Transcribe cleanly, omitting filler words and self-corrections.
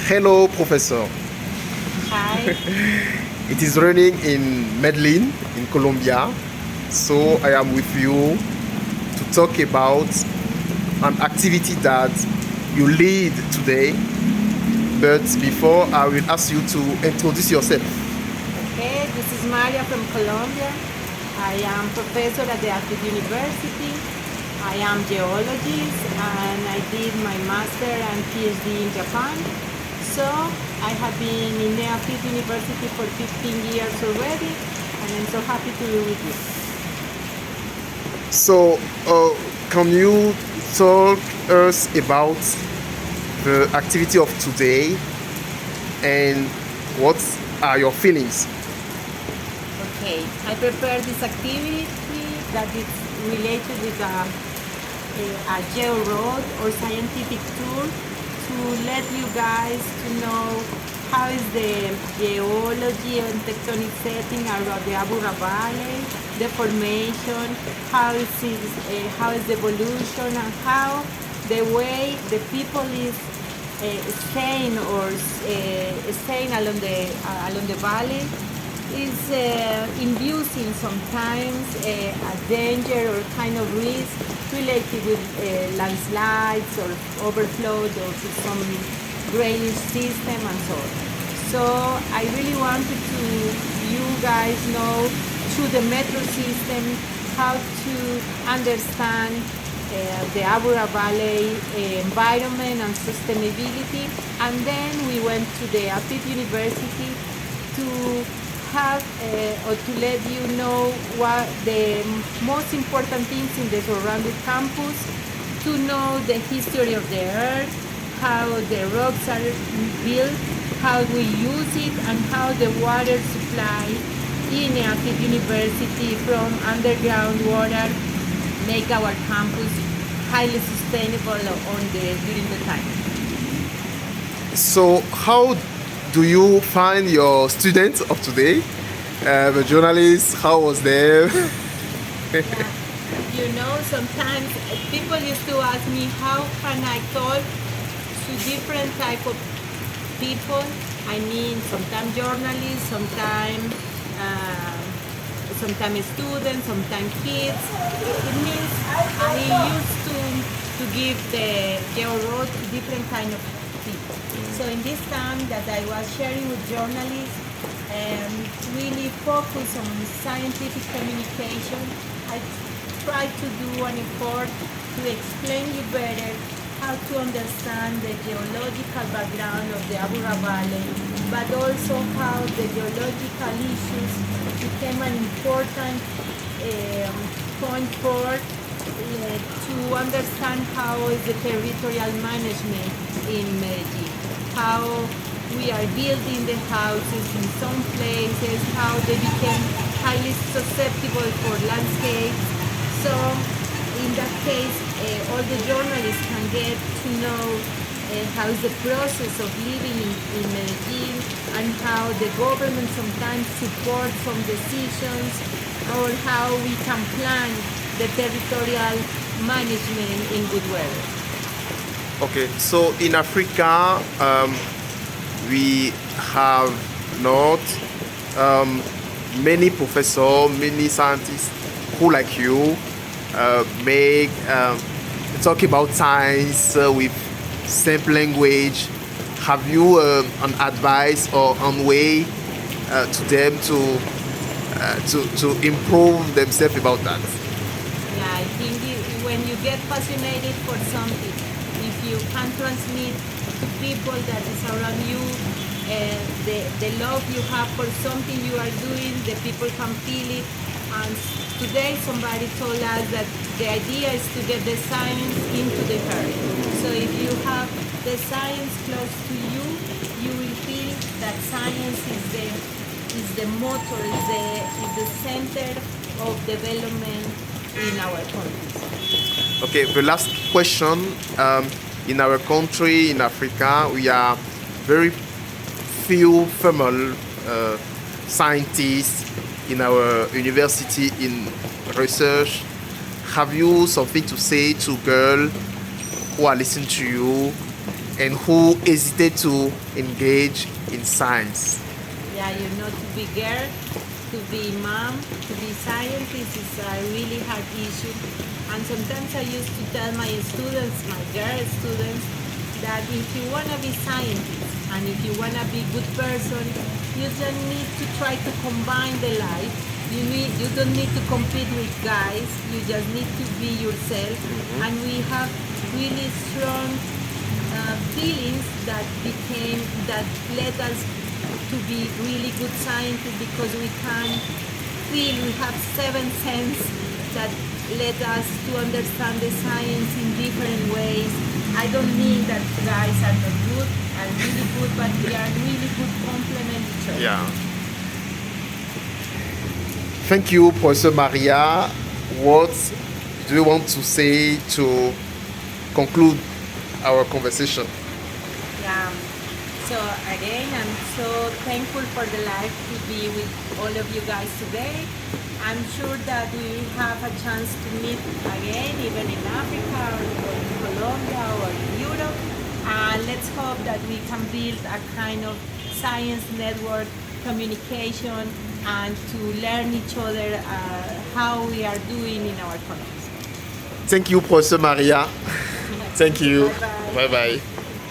Hello, Professor. Hi. It is raining in Medellin, in Colombia. So I am with you to talk about an activity that you lead today. But before, I will ask you to introduce yourself. Okay, this is Maria from Colombia. I am professor at the EAFIT University. I am geologist and I did my master and PhD in Japan. So I have been in the EAFIT University for 15 years already and I'm so happy to be with you. So, can you talk us about the activity of today and what are your feelings? Okay, I prepared this activity that is related with a geo road or scientific tour to let you guys to know how is the geology and tectonic setting around the Abura Valley, the formation, how is the evolution, and how the way the people is staying along the valley is inducing sometimes a danger or kind of risk related with landslides or overflow of some drainage system and so on. So I really wanted to you guys know through the metro system how to understand the Abura Valley environment and sustainability, and then we went to the EAFIT University to have or to let you know what the most important things in the surrounding campus, to know the history of the earth, how the rocks are built, how we use it, and how the water supply in EAFIT University from underground water make our campus highly sustainable during the time. So, how do you find your students of today? The journalists, how was them? Yeah. You know, sometimes people used to ask me how can I talk to different type of people. I mean, sometimes journalists, sometimes students, sometimes kids. It means I used to give the geo road to different kind of people. So in this time that I was sharing with journalists and really focus on scientific communication, I tried to do an effort to explain you better how to understand the geological background of the Abura Valley, but also how the geological issues became an important point forward to understand how is the territorial management in Medellin, how we are building the houses in some places, how they became highly susceptible for landscapes. So in that case, all the journalists can get to know how is the process of living in Medellin and how the government sometimes supports some decisions or how we can plan the territorial management in good weather. Okay, so in Africa, we have not many professors, many scientists who, like you, make talk about science with simple language. Have you an advice or a way to them to improve themselves about that? Yeah, I think when you get passionate for something, if you can transmit to people that is around you the love you have for something you are doing, the people can feel it. And today somebody told us that the idea is to get the science into the heart. So if you have the science close to you, you will feel that science is the motor, is the center of development in our countries. Okay, the last question. In our country, in Africa, we are very few female scientists in our university in research. Have you something to say to girls who are listening to you and who hesitate to engage in science. Yeah, to be girl, to be mom, to be scientist is a really hard issue. And sometimes I used to tell my students, my girl students, that if you want to be scientist and if you want to be good person, you just need to try to combine the life. You don't need to compete with guys. You just need to be yourself. And we have really strong feelings that led us to be really good scientists, because we can feel, we have seven senses that led us to understand the science in different ways. I don't mean that guys are not good, are really good, but we are really good complement each other. Yeah. Thank you, Professor Maria. What do you want to say to conclude our conversation? Yeah. So again, I'm so thankful for the life to be with all of you guys today. I'm sure that we will have a chance to meet again, even in Africa or in Colombia or in Europe. And let's hope that we can build a kind of science network communication and to learn each other how we are doing in our countries. Thank you, Professor Maria. Thank you. Bye-bye. Bye-bye.